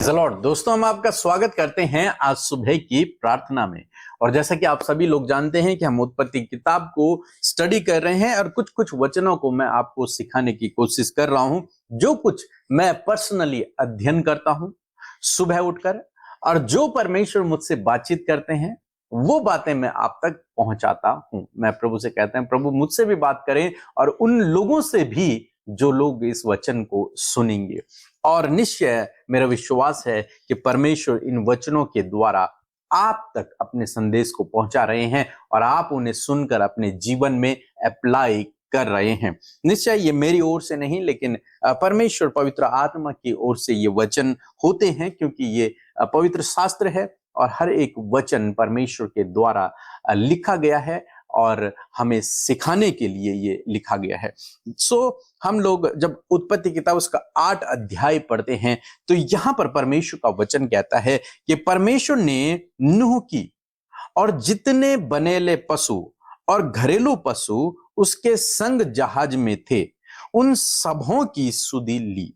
Lord दोस्तों, हम आपका स्वागत करते हैं आज सुबह की प्रार्थना में। और जैसा कि आप सभी लोग जानते हैं कि हम उत्पत्ति किताब को स्टडी कर रहे हैं और कुछ कुछ वचनों को मैं आपको सिखाने की कोशिश कर रहा हूं, जो कुछ मैं पर्सनली अध्ययन करता हूं सुबह उठकर, और जो परमेश्वर मुझसे बातचीत करते हैं वो बातें मैं आप तक पहुंचाता हूं। मैं प्रभु से कहता हूं, प्रभु मुझसे भी बात करें और उन लोगों से भी जो लोग इस वचन को सुनेंगे। और निश्चय मेरा विश्वास है कि परमेश्वर इन वचनों के द्वारा आप तक अपने संदेश को पहुंचा रहे हैं और आप उन्हें सुनकर अपने जीवन में अप्लाई कर रहे हैं। निश्चय ये मेरी ओर से नहीं, लेकिन परमेश्वर पवित्र आत्मा की ओर से ये वचन होते हैं, क्योंकि ये पवित्र शास्त्र है और हर एक वचन परमेश्वर के द्वारा लिखा गया है और हमें सिखाने के लिए ये लिखा गया है। हम लोग जब उत्पत्ति किताब उसका 8 अध्याय पढ़ते हैं तो यहां पर परमेश्वर का वचन कहता है कि परमेश्वर ने नूह की और जितने बनेले पशु और घरेलू पशु उसके संग जहाज में थे उन सबों की सुधि ली,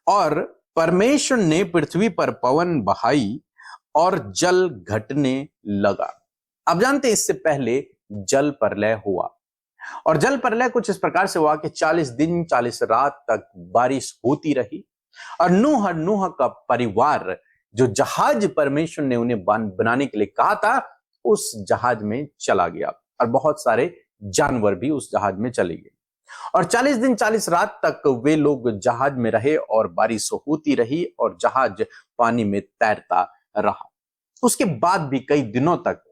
और परमेश्वर ने पृथ्वी पर पवन बहाई और जल घटने लगा। आप जानते हैं इससे पहले जल प्रलय हुआ, और जल प्रलय कुछ इस प्रकार से हुआ कि 40 दिन 40 रात तक बारिश होती रही और नूह का परिवार, जो जहाज परमेश्वर ने उन्हें बनाने के लिए कहा था, उस जहाज में चला गया और बहुत सारे जानवर भी उस जहाज में चले गए। और 40 दिन 40 रात तक वे लोग जहाज में रहे और बारिश होती रही और जहाज पानी में तैरता रहा। उसके बाद भी कई दिनों तक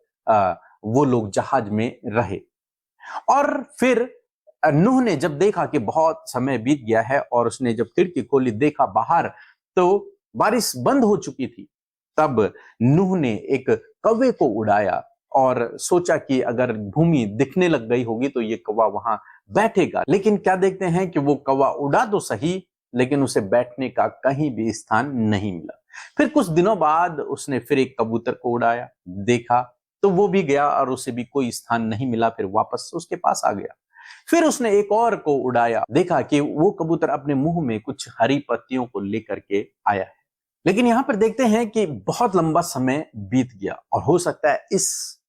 वो लोग जहाज में रहे। और फिर नूह ने जब देखा कि बहुत समय बीत गया है और उसने जब खिड़की खोली, देखा बाहर तो बारिश बंद हो चुकी थी, तब नूह ने एक कौवे को उड़ाया और सोचा कि अगर भूमि दिखने लग गई होगी तो ये कौवा वहां बैठेगा। लेकिन क्या देखते हैं कि वो कौवा उड़ा तो सही, लेकिन उसे बैठने का कहीं भी स्थान नहीं मिला। फिर कुछ दिनों बाद उसने फिर एक कबूतर को उड़ाया, देखा तो वो भी गया और उसे भी कोई स्थान नहीं मिला, फिर वापस उसके पास आ गया। फिर उसने एक और को उड़ाया, देखा कि वो कबूतर अपने मुंह में कुछ हरी पत्तियों को लेकर के आया है। लेकिन यहां पर देखते हैं कि बहुत लंबा समय बीत गया और हो सकता है इस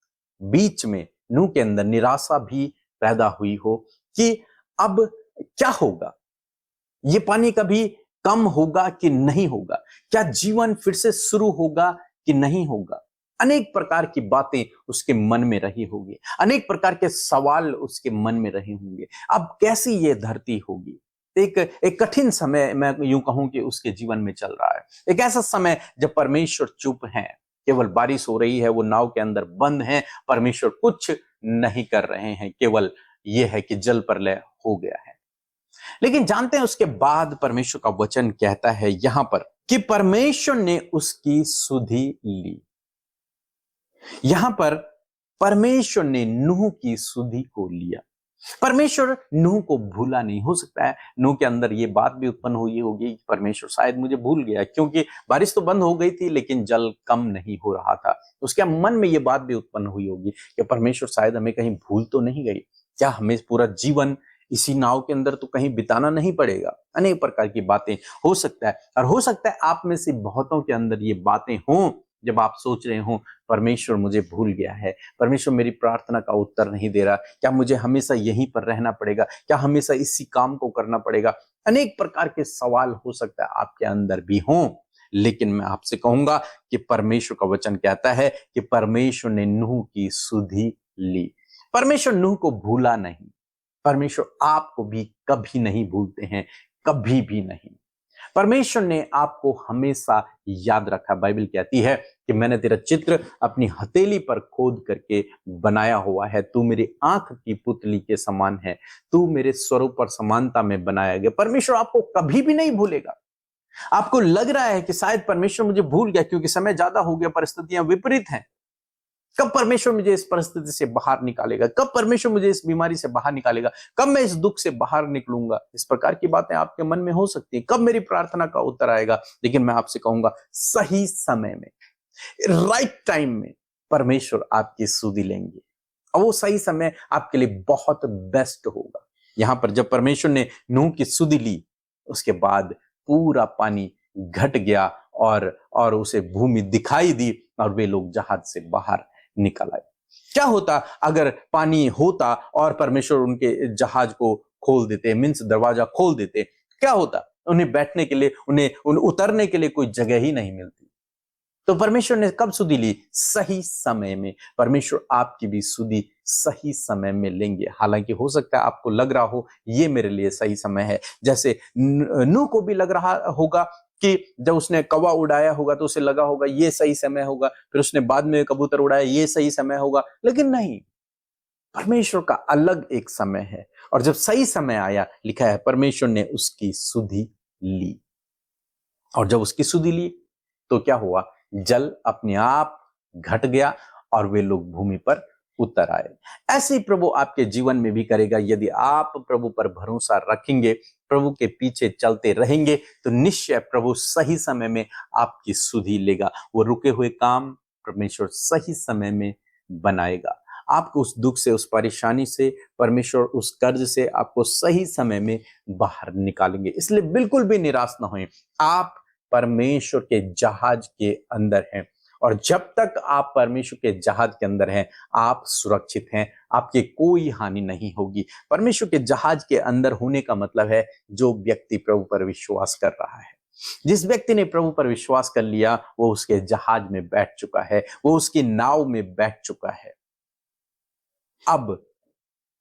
बीच में नूह के अंदर निराशा भी पैदा हुई हो कि अब क्या होगा, ये पानी कभी कम होगा कि नहीं होगा, क्या जीवन फिर से शुरू होगा कि नहीं होगा। अनेक प्रकार की बातें उसके मन में रही होगी, अनेक प्रकार के सवाल उसके मन में रहे होंगे। अब कैसी ये धरती होगी। एक कठिन समय मैं यूं कहूं कि उसके जीवन में चल रहा है। एक ऐसा समय जब परमेश्वर चुप है, केवल बारिश हो रही है, वो नाव के अंदर बंद है, परमेश्वर कुछ नहीं कर रहे हैं, केवल ये है कि जल प्रलय हो गया है। लेकिन जानते हैं उसके बाद परमेश्वर का वचन कहता है यहां पर कि परमेश्वर ने उसकी सुधि ली। यहां पर परमेश्वर ने नूह की सुधि को लिया। परमेश्वर नूह को भूला नहीं। हो सकता है नूह के अंदर ये बात भी उत्पन्न हुई होगी कि परमेश्वर शायद मुझे भूल गया, क्योंकि बारिश तो बंद हो गई थी लेकिन जल कम नहीं हो रहा था। उसके मन में ये बात भी उत्पन्न हुई होगी कि परमेश्वर शायद हमें कहीं भूल तो नहीं गई, क्या हमें पूरा जीवन इसी नाव के अंदर तो कहीं बिताना नहीं पड़ेगा। अनेक प्रकार की बातें हो सकता है, और हो सकता है आप में से बहुतों के अंदर ये बातें हों जब आप सोच रहे हो परमेश्वर मुझे भूल गया है, परमेश्वर मेरी प्रार्थना का उत्तर नहीं दे रहा, क्या मुझे हमेशा यहीं पर रहना पड़ेगा, क्या हमेशा इसी काम को करना पड़ेगा। अनेक प्रकार के सवाल हो सकता है आपके अंदर भी हों, लेकिन मैं आपसे कहूंगा कि परमेश्वर का वचन कहता है कि परमेश्वर ने नूह की सुधि ली। परमेश्वर नूह को भूला नहीं। परमेश्वर आपको भी कभी नहीं भूलते हैं, कभी भी नहीं। परमेश्वर ने आपको हमेशा याद रखा। बाइबल कहती है कि मैंने तेरा चित्र अपनी हथेली पर खोद करके बनाया हुआ है, तू मेरी आंख की पुतली के समान है, तू मेरे स्वरूप पर समानता में बनाया गया। परमेश्वर आपको कभी भी नहीं भूलेगा। आपको लग रहा है कि शायद परमेश्वर मुझे भूल गया क्योंकि समय ज्यादा हो गया, परिस्थितियां विपरीत हैं। कब परमेश्वर मुझे इस परिस्थिति से बाहर निकालेगा, कब परमेश्वर मुझे इस बीमारी से बाहर निकालेगा, कब मैं इस दुख से बाहर निकलूंगा। इस प्रकार की बातें आपके मन में हो सकती है। कब मेरी प्रार्थना का उत्तर आएगा। लेकिन मैं आपसे कहूंगा सही समय में, राइट टाइम में परमेश्वर आपकी सुधि लेंगे, और वो सही समय आपके लिए बहुत बेस्ट होगा। यहां पर जब परमेश्वर ने नूह की सुधि ली, उसके बाद पूरा पानी घट गया और उसे भूमि दिखाई दी और वे लोग जहाज से बाहर निकल आए। क्या होता अगर पानी होता और परमेश्वर उनके जहाज को खोल देते, मीन्स दरवाजा खोल देते? क्या होता? उन्हें बैठने के लिए, उन्हें उतरने के लिए कोई जगह ही नहीं मिलती। तो परमेश्वर ने कब सुधि ली? सही समय में। परमेश्वर आपकी भी सुधि सही समय में लेंगे। हालांकि हो सकता है आपको लग रहा हो ये मेरे लिए सही समय है, जैसे नूह को भी लग रहा होगा कि जब उसने कौवा उड़ाया होगा तो उसे लगा होगा ये सही समय होगा, फिर उसने बाद में कबूतर उड़ाया ये सही समय होगा, लेकिन नहीं, परमेश्वर का अलग एक समय है। और जब सही समय आया, लिखा है परमेश्वर ने उसकी सुधि ली। और जब उसकी सुधि ली तो क्या हुआ? जल अपने आप घट गया और वे लोग भूमि पर उतर आए। ऐसे ही प्रभु आपके जीवन में भी करेगा। यदि आप प्रभु पर भरोसा रखेंगे, प्रभु के पीछे चलते रहेंगे, तो निश्चय प्रभु सही समय में आपकी सुधि लेगा। वो रुके हुए काम परमेश्वर सही समय में बनाएगा। आपको उस दुख से, उस परेशानी से, परमेश्वर उस कर्ज से आपको सही समय में बाहर निकालेंगे। इसलिए बिल्कुल भी निराश ना होएं। आप परमेश्वर के जहाज के अंदर हैं, और जब तक आप परमेश्वर के जहाज के अंदर हैं, आप सुरक्षित हैं, आपकी कोई हानि नहीं होगी। परमेश्वर के जहाज के अंदर होने का मतलब है जो व्यक्ति प्रभु पर विश्वास कर रहा है। जिस व्यक्ति ने प्रभु पर विश्वास कर लिया, वो उसके जहाज में बैठ चुका है, वो उसकी नाव में बैठ चुका है। अब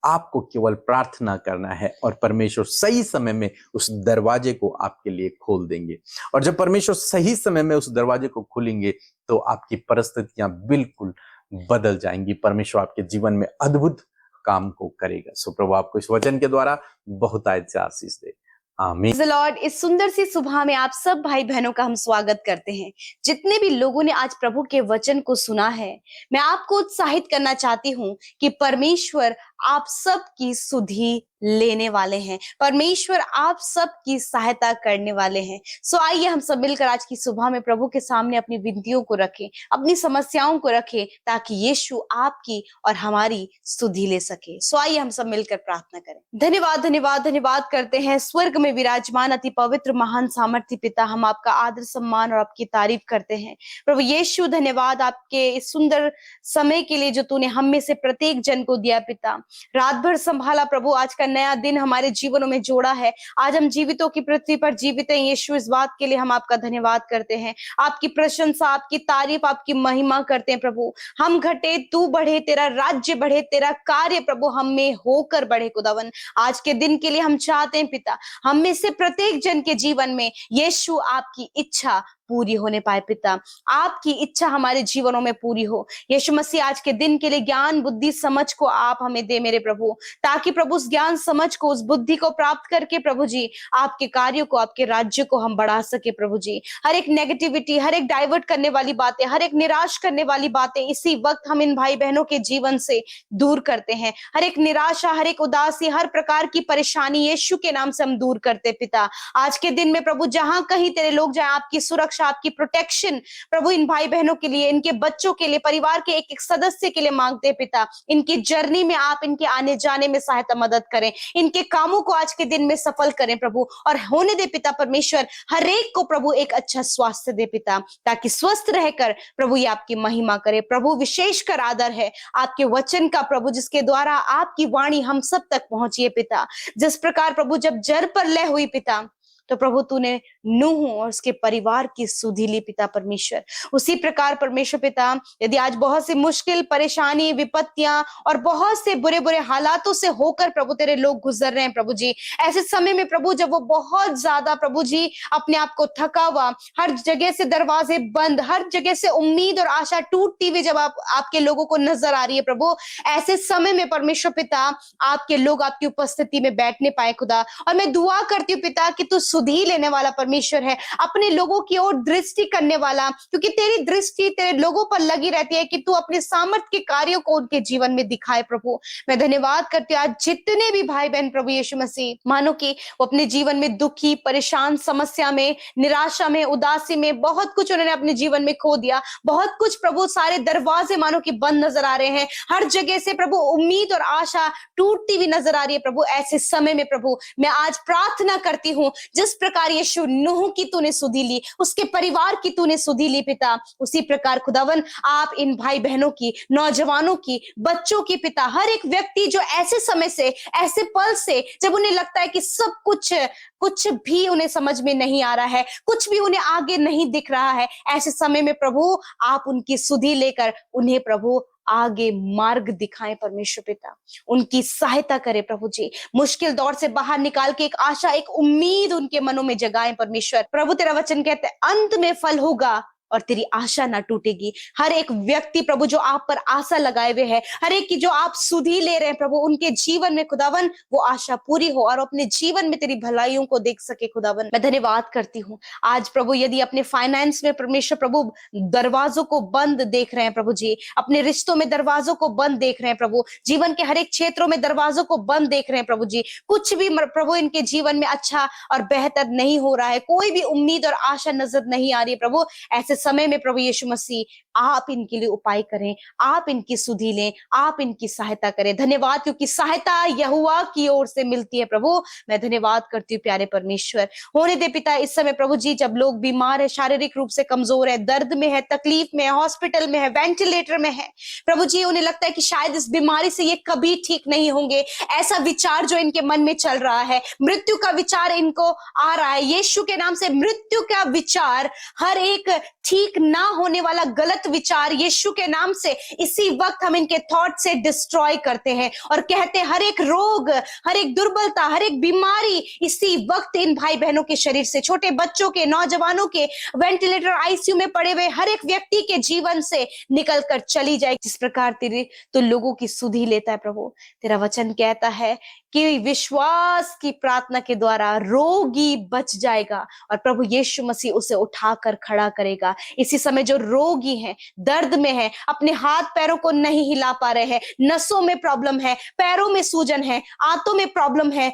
आपको केवल प्रार्थना करना है और परमेश्वर सही समय में उस दरवाजे को आपके लिए खोल देंगे। और जब परमेश्वर सही समय में उस दरवाजे को खोलेंगे तो आपकी परिस्थितियां बिल्कुल बदल जाएंगी। परमेश्वर आपके जीवन में अद्भुत काम को करेगा। सो प्रभु आपको इस वचन के द्वारा बहुत आशीष दे। आमीन। Praise the Lord. इस सुंदर सी सुबह में आप सब भाई बहनों का हम स्वागत करते हैं। जितने भी लोगों ने आज प्रभु के वचन को सुना है, मैं आपको उत्साहित करना चाहती हूँ कि परमेश्वर आप सब की सुधि लेने वाले हैं। परमेश्वर आप सब की सहायता करने वाले हैं। सो आइए हम सब मिलकर आज की सुबह में प्रभु के सामने अपनी विनतियों को रखें, अपनी समस्याओं को रखें, ताकि यीशु आपकी और हमारी सुधि ले सके। सो आइए हम सब मिलकर प्रार्थना करें। धन्यवाद धन्यवाद धन्यवाद करते हैं स्वर्ग में विराजमान अति पवित्र महान सामर्थ्य पिता, हम आपका आदर सम्मान और आपकी तारीफ करते हैं। प्रभु यीशु, धन्यवाद आपके इस सुंदर समय के लिए जो तूने हम में से प्रत्येक जन को दिया पिता। रात भर संभाला प्रभु, आज का नया दिन हमारे जीवनों में जोड़ा है। आज हम जीवितों की पृथ्वी पर जीवित हैं। यीशु, इस बात के लिए हम आपका धन्यवाद करते हैं। आपकी प्रशंसा, आपकी तारीफ, आपकी महिमा करते हैं प्रभु। हम घटे तू बढ़े, तेरा राज्य बढ़े, तेरा कार्य प्रभु हम में होकर बढ़े। खुदावन, आज के दिन के लिए हम चाहते हैं पिता, हम में से प्रत्येक जन के जीवन में यीशु आपकी इच्छा पूरी होने पाए पिता। आपकी इच्छा हमारे जीवनों में पूरी हो। यीशु मसीह, आज के दिन के लिए ज्ञान बुद्धि समझ को आप हमें दे मेरे प्रभु, ताकि प्रभु उस ज्ञान समझ को, उस बुद्धि को प्राप्त करके प्रभु जी आपके कार्यों को, आपके राज्य को हम बढ़ा सके प्रभु जी। हर एक नेगेटिविटी, हर एक डाइवर्ट करने वाली बातें, हर एक निराश करने वाली बातें इसी वक्त हम इन भाई बहनों के जीवन से दूर करते हैं। हर एक निराशा, हर एक उदासी, हर प्रकार की परेशानी यीशु के नाम से हम दूर करते पिता। आज के दिन में प्रभु जहां कहीं तेरे लोग जाए, आपकी सुरक्षा, आपकी प्रोटेक्शन प्रभु इन भाई बहनों के लिए, इनके बच्चों के लिए, परिवार के एक एक सदस्य के लिए मांगते पिता। इनकी जर्नी में आप इनके आने जाने में सहायता मदद करें, इनके कामों को आज के दिन में सफल करें प्रभु, और होने दे पिता परमेश्वर हर एक को प्रभु एक अच्छा स्वास्थ्य दे पिता, ताकि स्वस्थ रहकर प्रभु ये आपकी महिमा करे प्रभु। विशेषकर आदर है आपके वचन का प्रभु, जिसके द्वारा आपकी वाणी हम सब तक पहुंचिए पिता। जिस प्रकार प्रभु जब जर पर लय हुई पिता, तो प्रभु तूने नूह और उसके परिवार की सुधि ली पिता परमेश्वर। उसी प्रकार परमेश्वर पिता, यदि आज बहुत सी मुश्किल, परेशानी, विपत्तियां और बहुत से बुरे बुरे हालातों से होकर प्रभु तेरे लोग गुजर रहे हैं प्रभु जी, ऐसे समय में प्रभु जब वो बहुत ज्यादा प्रभु जी अपने आप को थका हुआ, हर जगह से दरवाजे बंद, हर जगह से उम्मीद और आशा टूटती हुई जब आपके लोगों को नजर आ रही है प्रभु, ऐसे समय में परमेश्वर पिता आपके लोग आपकी उपस्थिति में बैठने पाए खुदा। और मैं दुआ करती हूँ पिता कि तू सुधि लेने वाला परमेश्वर है, अपने लोगों की ओर दृष्टि करने वाला, क्योंकि तेरी दृष्टि तेरे लोगों पर लगी रहती है कि तू अपने सामर्थ्य के कार्यों को उनके जीवन में दिखाए प्रभु। मैं धन्यवाद करती हूँ आज जितने भी भाई बहन प्रभु यीशु मसीह मानो कि वो अपने जीवन में दुखी, परेशान, समस्या में, निराशा में, उदासी में, बहुत कुछ उन्होंने अपने जीवन में खो दिया, बहुत कुछ प्रभु सारे दरवाजे मानो कि बंद नजर आ रहे हैं, हर जगह से प्रभु उम्मीद और आशा टूटती हुई नजर आ रही है प्रभु। ऐसे समय में प्रभु मैं आज प्रार्थना करती हूँ, जिस जिस प्रकार यीशु नूह की तूने सुधि ली, उसके परिवार की तूने सुधि ली पिता, उसी प्रकार खुदावन आप इन भाई बहनों की, नौजवानों की, बच्चों की पिता, हर एक व्यक्ति जो ऐसे समय से, ऐसे पल से जब उन्हें लगता है कि सब कुछ भी उन्हें समझ में नहीं आ रहा है, कुछ भी उन्हें आगे नहीं दिख रहा है, ऐसे समय में प्रभु आप उनकी सुधि लेकर उन्हें प्रभु आगे मार्ग दिखाएं परमेश्वर पिता, उनकी सहायता करें प्रभु जी, मुश्किल दौर से बाहर निकाल के एक आशा, एक उम्मीद उनके मनों में जगाएं परमेश्वर। प्रभु तेरा वचन कहते हैं अंत में फल होगा और तेरी आशा ना टूटेगी। हर एक व्यक्ति प्रभु जो आप पर आशा लगाए हुए है, हर एक की जो आप सुधि ले रहे हैं प्रभु, उनके जीवन में खुदावन वो आशा पूरी हो और अपने जीवन में तेरी भलाइयों को देख सके खुदावन। मैं धन्यवाद करती हूँ आज प्रभु, यदि अपने फाइनेंस में परमेश्वर प्रभु दरवाजों को बंद देख रहे हैं प्रभु जी, अपने रिश्तों में दरवाजों को बंद देख रहे हैं प्रभु, जीवन के हर एक क्षेत्रों में दरवाजों को बंद देख रहे हैं प्रभु जी, कुछ भी प्रभु इनके जीवन में अच्छा और बेहतर नहीं हो रहा है, कोई भी उम्मीद और आशा नजर नहीं आ रही है प्रभु, ऐसे समय में प्रभु यीशु मसीह आप इनके लिए उपाय करें, आप इनकी सुधि लें, आप इनकी सहायता करें। धन्यवाद क्योंकि सहायता यहोवा की ओर से मिलती है प्रभु। मैं धन्यवाद करती हूँ प्यारे परमेश्वर। होने दे पिता इस समय प्रभु जी, जब लोग बीमार है, शारीरिक रूप से कमजोर है, दर्द में है, तकलीफ में है, हॉस्पिटल में है, वेंटिलेटर में है प्रभु जी, उन्हें लगता है कि शायद इस बीमारी से ये कभी ठीक नहीं होंगे, ऐसा विचार जो इनके मन में चल रहा है, मृत्यु का विचार इनको आ रहा है, यीशु के नाम से मृत्यु का विचार, हर एक ठीक ना होने वाला गलत विचार यीशु के नाम से इसी वक्त हम इनके थॉट से डिस्ट्रॉय करते हैं और कहते हैं हर एक रोग, हर एक दुर्बलता, हर एक बीमारी इसी वक्त इन भाई बहनों के शरीर से, छोटे बच्चों के, नौजवानों के, वेंटिलेटर आईसीयू में पड़े हुए हर एक व्यक्ति के जीवन से निकल कर चली जाए। जिस प्रकार तेरे तो लोगों की सुधि लेता है प्रभु, तेरा वचन कहता है कि विश्वास की प्रार्थना के द्वारा रोगी बच जाएगा और प्रभु यीशु मसीह उसे उठाकर खड़ा करेगा। इसी समय जो रोगी हैं, दर्द में है, अपने हाथ पैरों को नहीं हिला पा रहे हैं, नसों में प्रॉब्लम है, पैरों में सूजन है, आंतों में प्रॉब्लम है,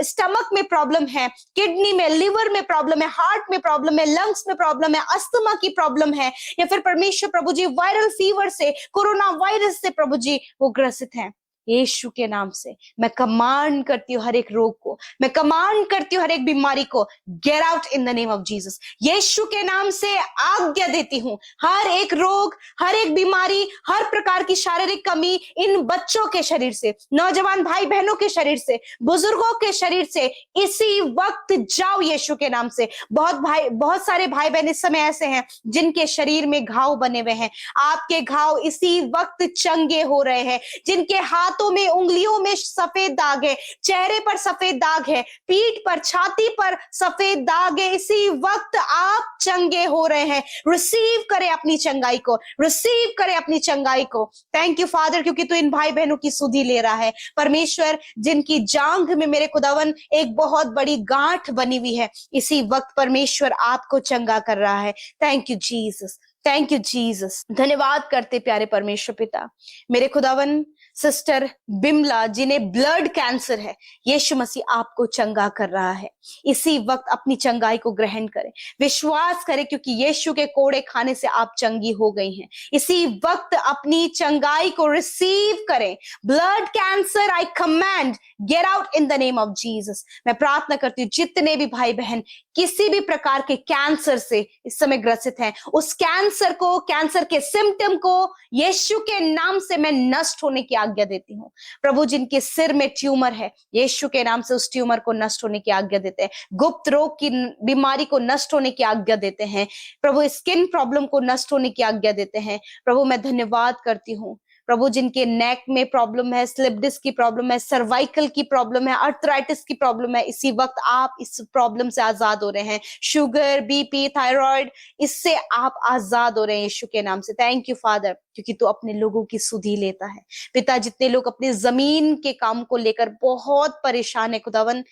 स्टमक में प्रॉब्लम है, किडनी में, लिवर में प्रॉब्लम है, हार्ट में प्रॉब्लम है, लंग्स में प्रॉब्लम है, अस्थमा की प्रॉब्लम है, या फिर परमेश्वर प्रभु जी वायरल फीवर से, कोरोना वायरस से प्रभु जी वो ग्रसित हैं, यीशु के नाम से मैं कमांड करती हूँ हर एक रोग को, मैं कमांड करती हूँ हर एक बीमारी को, get out in the name of Jesus. यीशु के नाम से आज्ञा देती हूँ हर एक रोग, हर एक बीमारी, हर प्रकार की शारीरिक कमी इन बच्चों के शरीर से, नौजवान भाई बहनों के शरीर से, बुजुर्गों के शरीर से इसी वक्त जाओ यीशु के नाम से। बहुत सारे भाई बहन इस समय ऐसे हैं जिनके शरीर में घाव बने हुए हैं, आपके घाव इसी वक्त चंगे हो रहे हैं, जिनके हाथ में, उंगलियों में सफेद दाग है, चेहरे पर सफेद दाग है, पीठ पर, छाती पर सफेद दाग है, इसी वक्त आप चंगे हो रहे हैं। रिसीव करें अपनी चंगाई को, रिसीव करें अपनी चंगाई को। थैंक यू फादर क्योंकि तू इन भाई बहनों की सुधि ले रहा है परमेश्वर, जिनकी जांघ में मेरे खुदावन एक बहुत बड़ी गांठ बनी हुई है, इसी वक्त परमेश्वर आपको चंगा कर रहा है। Thank you Jesus, thank you Jesus. धन्यवाद करते प्यारे परमेश्वर पिता, मेरे खुदावन सिस्टर बिमला जिन्हें ब्लड कैंसर है, यीशु मसीह आपको चंगा कर रहा है, इसी वक्त अपनी चंगाई को ग्रहण करें, विश्वास करें क्योंकि यीशु के कोड़े खाने से आप चंगी हो गई हैं, इसी वक्त अपनी चंगाई को रिसीव करें। Blood cancer I command gate out in the name of Jesus. मैं प्रार्थना करती हूँ जितने भी भाई बहन किसी भी प्रकार के कैंसर से इस समय ग्रसित हैं, उस कैंसर को, कैंसर के सिम्टम को यीशु के नाम से मैं नष्ट होने की आज्ञा देती हूँ। प्रभु जिनके सिर में ट्यूमर है, यीशु के नाम से उस ट्यूमर को नष्ट होने की आज्ञा देते हैं, गुप्त रोग की बीमारी को नष्ट होने की आज्ञा देते हैं, प्रभु स्किन प्रॉब्लम को नष्ट होने की आज्ञा देते हैं। प्रभु मैं धन्यवाद करती हूँ प्रभु जिनके नेक में प्रॉब्लम है, स्लिप डिस्क की प्रॉब्लम है, सर्वाइकल की प्रॉब्लम है, अर्थराइटिस की प्रॉब्लम है, इसी वक्त आप इस प्रॉब्लम से आजाद हो रहे हैं। शुगर, बीपी, थायराइड, इससे आप आजाद हो रहे हैं यीशु के नाम से। थैंक यू फादर क्योंकि तू अपने लोगों की सुधि लेता है। पिता जितने लोग अपने जमीन के काम को लेकर बहुत परेशान है खुदावन,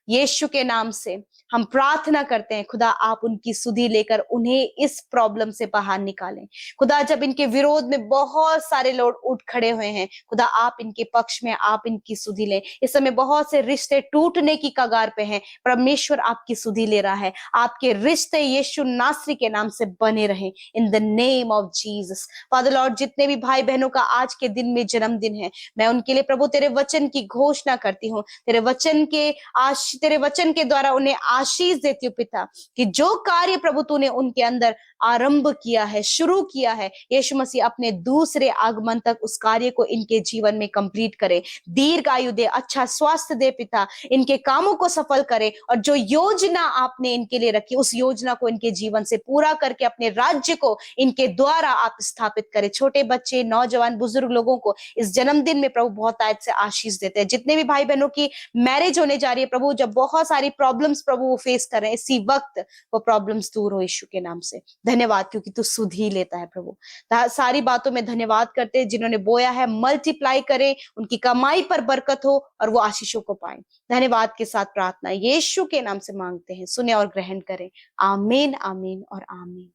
यीशु के नाम से हम प्रार्थना करते हैं खुदा आप उनकी सुधि लेकर उन्हें इस प्रॉब्लम से बाहर निकालें। खुदा जब इनके विरोध में बहुत सारे लोग उठ खड़े हुए हैं, खुदा आप इनके पक्ष में, आप इनकी सुधि लें। इस समय बहुत से रिश्ते टूटने की कगार पे हैं, परमेश्वर आपकी सुधि ले रहा है। आपके रिश्ते यीशु नासरी के नाम से बने रहें इन the name of Jesus. Father Lord जितने भी भाई बहनों का आज के दिन में जन्मदिन है, मैं उनके लिए प्रभु तेरे वचन की घोषणा करती हूँ, तेरे वचन के आशीष तेरे वचन के द्वारा उन्हें आशीष देती हूँ पिता, कि जो कार्य प्रभु तूने उनके अंदर आरंभ किया है, शुरू किया है, यीशु मसीह अपने दूसरे आगमन तक उस कार्य को इनके जीवन में कंप्लीट करे। दीर्घ आयु दे, अच्छा स्वास्थ्य दे पिता, इनके कामों को सफल करे, और जो योजना आपने इनके लिए रखी उस योजना को इनके जीवन से पूरा करके अपने राज्य को इनके द्वारा आप स्थापित करें। छोटे बच्चे, नौजवान, बुजुर्ग लोगों को इस जन्मदिन में प्रभु बहुत आयत से आशीष देते हैं। जितने भी भाई बहनों की मैरिज होने जा रही है प्रभु, जब बहुत सारी प्रॉब्लम्स प्रभु वो फेस कर रहे हैं, इसी वक्त वो प्रॉब्लम्स दूर हो यीशु के नाम से। धन्यवाद, क्योंकि तू सुध ही लेता है प्रभु। सारी बातों में धन्यवाद करते हैं। जिन्होंने बोया है मल्टीप्लाई करे, उनकी कमाई पर बरकत हो और वो आशीषों को पाए। धन्यवाद के साथ प्रार्थना यीशु के नाम से मांगते हैं, सुने और ग्रहण करें। आमीन, आमीन और आमीन।